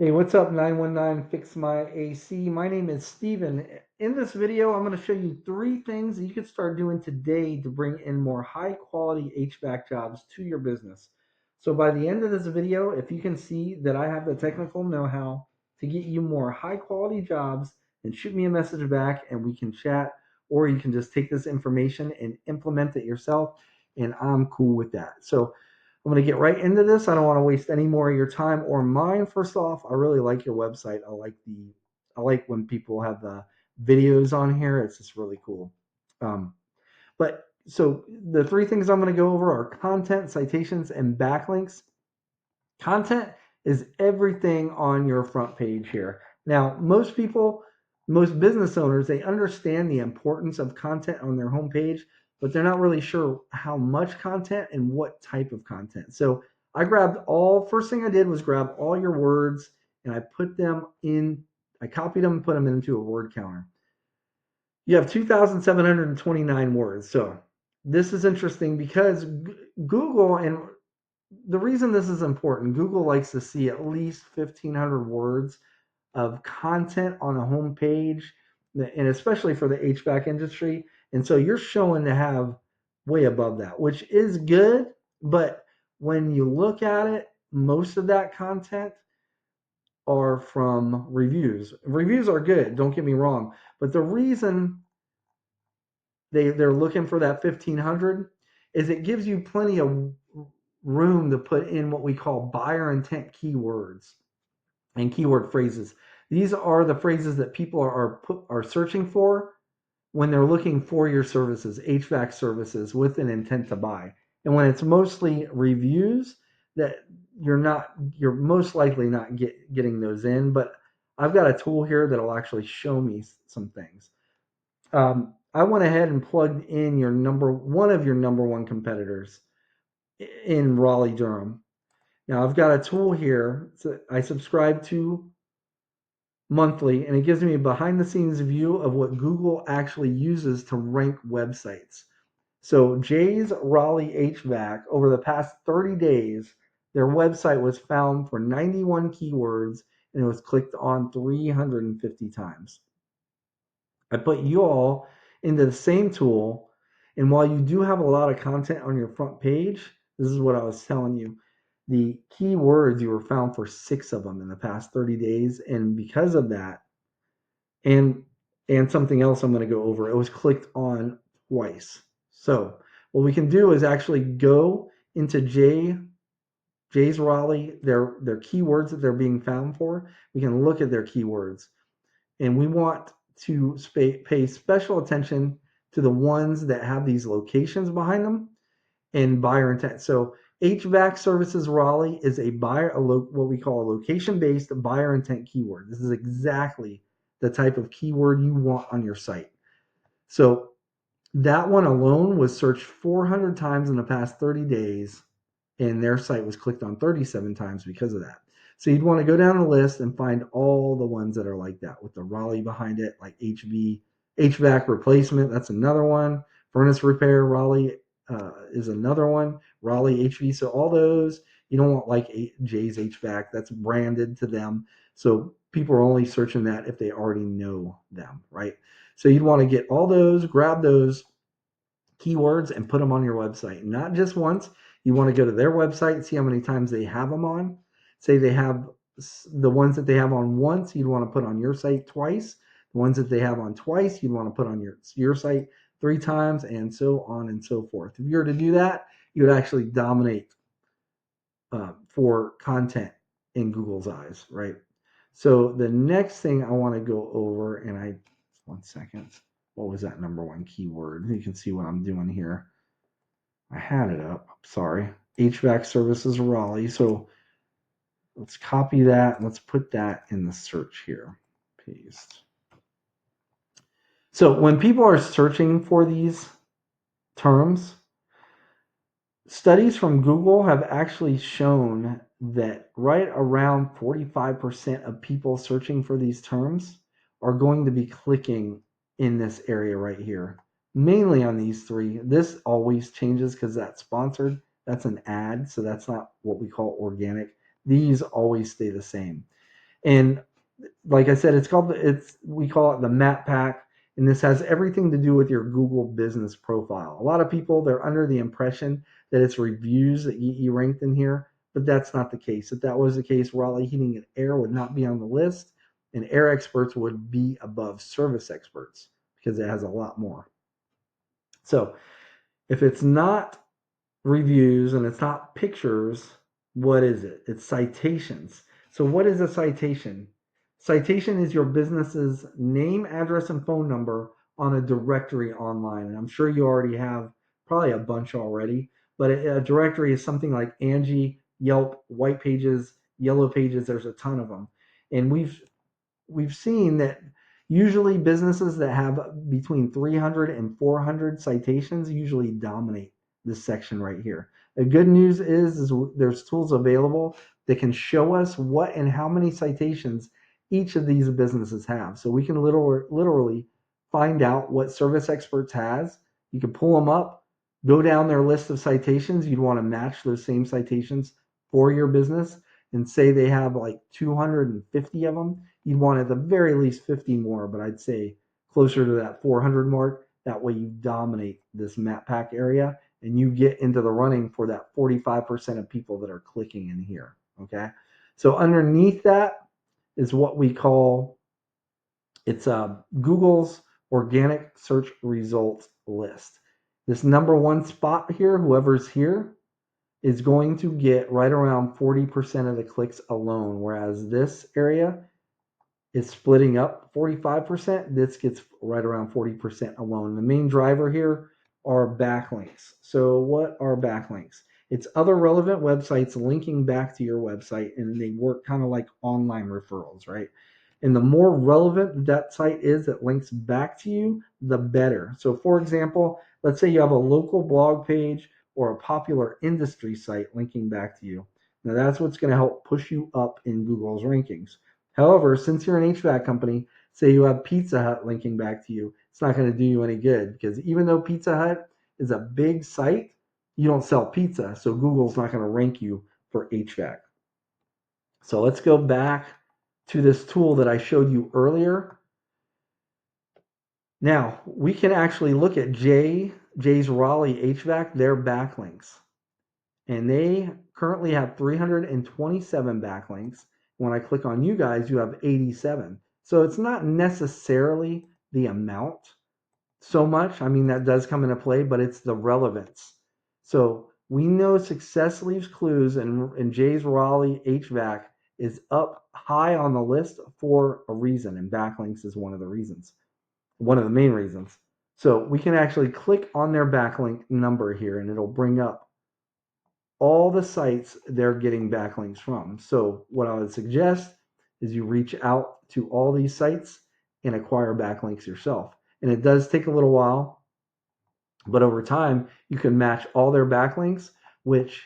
Hey, what's up, 919 Fix My AC? My name is Steven. In this video, I'm going to show you three things that you can start doing today to bring in more high quality HVAC jobs to your business. So by the end of this video, if you can see that I have the technical know-how to get you more high quality jobs, then shoot me a message back and we can chat, or you can just take this information and implement it yourself, and I'm cool with that. So I'm going to get right into this. I don't want to waste any more of your time or mine. First off, I really like your website. I like when people have the videos on here. It's just really cool. But so the three things I'm going to go over are content, citations, and backlinks. Content is everything on your front page here. Now, most business owners, they understand the importance of content on their homepage, but they're not really sure how much content and what type of content. So first thing I did was grab all your words and I copied them and put them into a word counter. You have 2,729 words. So this is interesting because Google, and the reason this is important, Google likes to see at least 1,500 words of content on a home page, and especially for the HVAC industry. And so you're showing to have way above that, which is good. But when you look at it, most of that content are from reviews. Reviews are good, don't get me wrong. But the reason they're looking for that 1,500 is it gives you plenty of room to put in what we call buyer intent keywords and keyword phrases. These are the phrases that people are searching for when they're looking for your services, HVAC services with an intent to buy. And when it's mostly reviews, that you're most likely not getting those in. But I've got a tool here that'll actually show me some things. I went ahead and plugged in one of your number one competitors in Raleigh, Durham. Now I've got a tool here I subscribe to monthly, and it gives me a behind the scenes view of what Google actually uses to rank websites. So Jay's Raleigh HVAC, over the past 30 days, their website was found for 91 keywords and it was clicked on 350 times. I put you all into the same tool, and while you do have a lot of content on your front page, this is what I was telling you. The keywords, you were found for 6 of them in the past 30 days, and because of that, and something else I'm going to go over, it was clicked on twice. So what we can do is actually go into Jay's Raleigh, their keywords that they're being found for. We can look at their keywords, and we want to pay special attention to the ones that have these locations behind them and buyer intent. So HVAC Services Raleigh is what we call a location-based buyer intent keyword. This is exactly the type of keyword you want on your site. So that one alone was searched 400 times in the past 30 days, and their site was clicked on 37 times because of that. So you'd want to go down a list and find all the ones that are like that with the Raleigh behind it, like HVAC replacement. That's another one. Furnace repair, Raleigh is another one. Raleigh HV. So all those, you don't want like Jay's HVAC. That's branded to them. So people are only searching that if they already know them, right? So you'd want to get all those, grab those keywords and put them on your website. Not just once. You want to go to their website and see how many times they have them on. Say they have the ones that they have on once, you'd want to put on your site twice. The ones that they have on twice, you'd want to put on your site 3 times, and so on and so forth. If you were to do that, you would actually dominate for content in Google's eyes, right? So the next thing I want to go over, and 1 second. What was that number one keyword? You can see what I'm doing here. I had it up. Sorry. HVAC Services Raleigh. So let's copy that and let's put that in the search here. Paste. So when people are searching for these terms, studies from Google have actually shown that right around 45% of people searching for these terms are going to be clicking in this area right here, mainly on these three. This always changes because that's sponsored. That's an ad, so that's not what we call organic. These always stay the same. And like I said, we call it the map pack, and this has everything to do with your Google business profile. A lot of people, they're under the impression that it's reviews that you ranked in here, but that's not the case. If that was the case, Raleigh Heating and Air would not be on the list, and air experts would be above service experts because it has a lot more. So if it's not reviews and it's not pictures, what is it? It's citations. So what is a citation? Citation is your business's name, address, and phone number on a directory online. And I'm sure you already have probably a bunch already, but a directory is something like Angie, Yelp, White Pages, Yellow Pages. There's a ton of them. And we've seen that usually businesses that have between 300 and 400 citations usually dominate this section right here. The good news is there's tools available that can show us what and how many citations each of these businesses have. So we can literally find out what Service Experts has. You can pull them up, go down their list of citations. You'd want to match those same citations for your business, and say they have like 250 of them. You'd want at the very least 50 more, but I'd say closer to that 400 mark. That way you dominate this map pack area and you get into the running for that 45% of people that are clicking in here. Okay. So underneath that is what we call it's Google's organic search results list. This number one spot here, whoever's here, is going to get right around 40% of the clicks alone, whereas this area is splitting up 45%. This gets right around 40% alone. The main driver here are backlinks. So what are backlinks? It's other relevant websites linking back to your website, and they work kind of like online referrals, right? And the more relevant that site is that links back to you, the better. So for example, let's say you have a local blog page or a popular industry site linking back to you. Now that's what's going to help push you up in Google's rankings. However, since you're an HVAC company, say you have Pizza Hut linking back to you, it's not going to do you any good because even though Pizza Hut is a big site, you don't sell pizza, so Google's not going to rank you for HVAC. So let's go back to this tool that I showed you earlier. Now, we can actually look at Jay's Raleigh HVAC, their backlinks. And they currently have 327 backlinks. When I click on you guys, you have 87. So it's not necessarily the amount so much. I mean, that does come into play, but it's the relevance. So we know success leaves clues, and Jay's Raleigh HVAC is up high on the list for a reason, and backlinks is one of the reasons, one of the main reasons. So we can actually click on their backlink number here, and it'll bring up all the sites they're getting backlinks from. So what I would suggest is you reach out to all these sites and acquire backlinks yourself. And it does take a little while, but over time you can match all their backlinks, which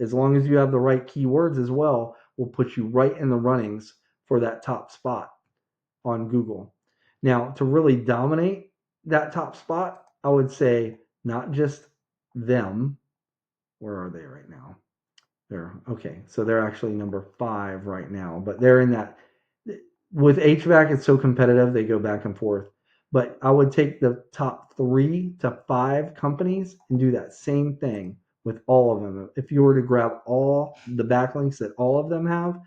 as long as you have the right keywords as well, will put you right in the runnings for that top spot on Google. Now, to really dominate that top spot, I would say not just them. Where are they right now? Okay, so they're actually number 5 right now, but they're in that. With HVAC, it's so competitive, they go back and forth. But I would take the top 3 to 5 companies and do that same thing with all of them. If you were to grab all the backlinks that all of them have,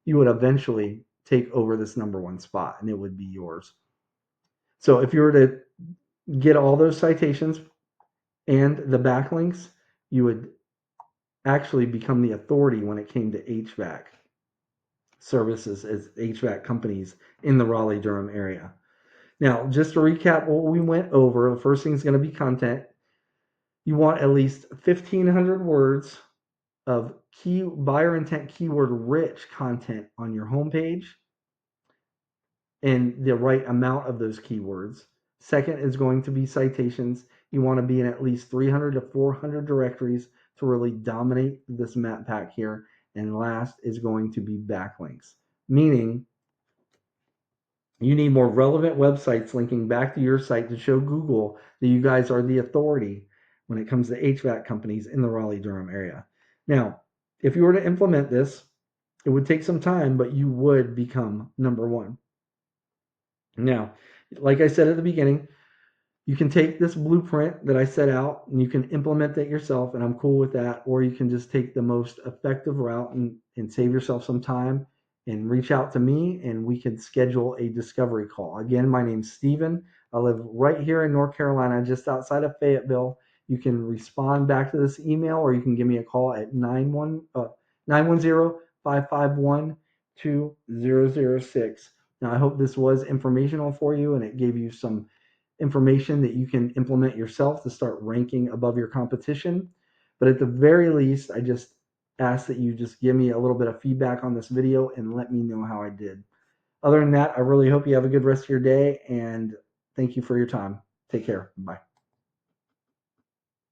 you would eventually take over this number 1 spot and it would be yours. So if you were to get all those citations and the backlinks, you would actually become the authority when it came to HVAC services as HVAC companies in the Raleigh-Durham area. Now, just to recap what we went over, the first thing is going to be content. You want at least 1,500 words of key buyer intent keyword rich content on your homepage and the right amount of those keywords. Second is going to be citations. You want to be in at least 300 to 400 directories to really dominate this map pack here. And last is going to be backlinks, meaning you need more relevant websites linking back to your site to show Google that you guys are the authority when it comes to HVAC companies in the Raleigh-Durham area. Now, if you were to implement this It would take some time, but you would become number one. Now, like I said at the beginning, you can take this blueprint that I set out and you can implement it yourself, and I'm cool with that. Or you can just take the most effective route and save yourself some time and reach out to me and we can schedule a discovery call. Again, my name's Steven. I live right here in North Carolina, just outside of Fayetteville. You can respond back to this email or you can give me a call at 910-551-2006. Now, I hope this was informational for you and it gave you some information that you can implement yourself to start ranking above your competition. But at the very least, I just ask that you just give me a little bit of feedback on this video and let me know how I did. Other than that, I really hope you have a good rest of your day and thank you for your time. Take care. Bye.